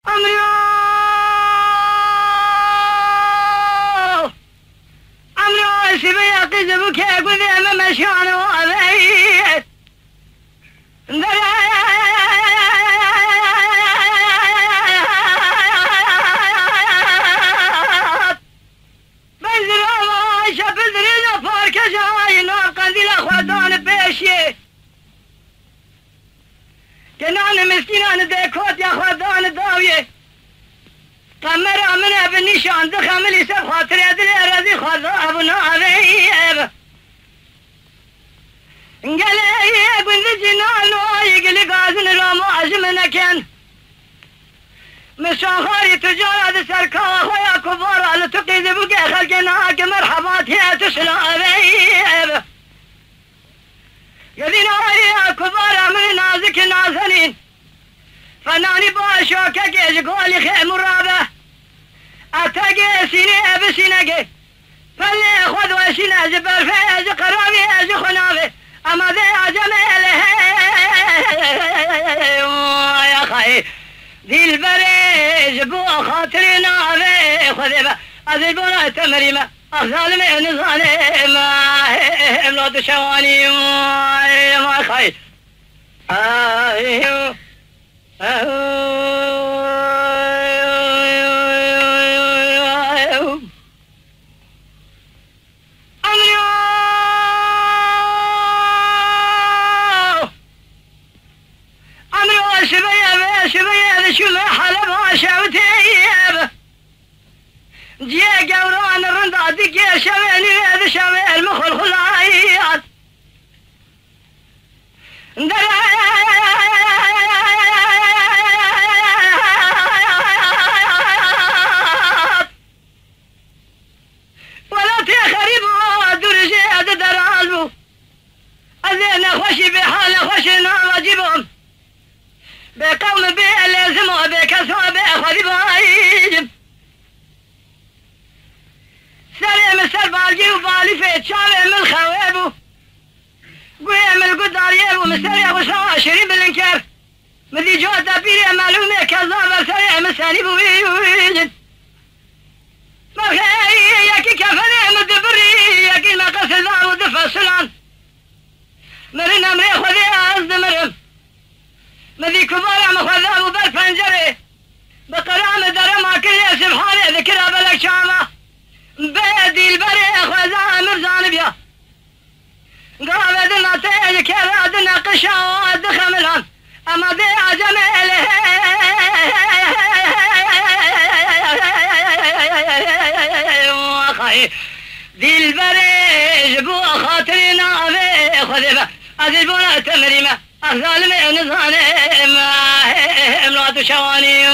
أمريو سبيا قزبك يا قذي ما مشان وابيت بنزل الله شبذري نفارك جاي نار قنديل أخواتان بيشي كنان مسكينان ديكوت يا أخواتان داوية قمر أمنا بالنشان دخم لي سب خاطر يدري أرضي خذا أبنا عذيب قال يا بنت جنان ويقل قازن راما أجمنا كان مشاخري تجارة سركا ويا كبار على تقيد بقى خلقناك مرحبات يا تسلى عذيب يدينا يا كبار من نازك نازنين فناني باشوكا جيش قولي خيم الرابع أتاقي سيني بسيناقي فاللي خذ وشينا جبر فيز قرابي أجي خنافي أما ذي أجمل يا خي ذي البريج بو خاطري نافي خذي با أذي بنا تمريمة أفضل من ظالم لا تشواني ما خي شما حلبها شوتيب جي قوران الرندات جي شويني هذا شوي المخل خلايات ولا تخرب درجة درالبو أذينا خوشي بحال خوشنا واجبهم بقوم بيه لازموا بكسوا بيه خذي بايجب سليم السربالجي وبالي فيت شاوي من الخويبو قوية من القدار يبو مسرية وشوا شريب بالانكار مذي جوة بيري معلومة كذابة سريع مساني بويجد مرخي يكي كفني مدبري يكي مقص الدار ودفع السلان مرن امري خذي أزد مرم مذي كبار مخذاب بالفنجري بقرام درما كل سبحانه ذكرها بلك شامة بيدي البري خذا مرزان بيا قابدنا تيج كرادنا قشاوات خملان اما دي عجمل ذي البري جبو خاطرنا بي خذبا اذي البنا تمريمه الظالمين ظالم لا تشواني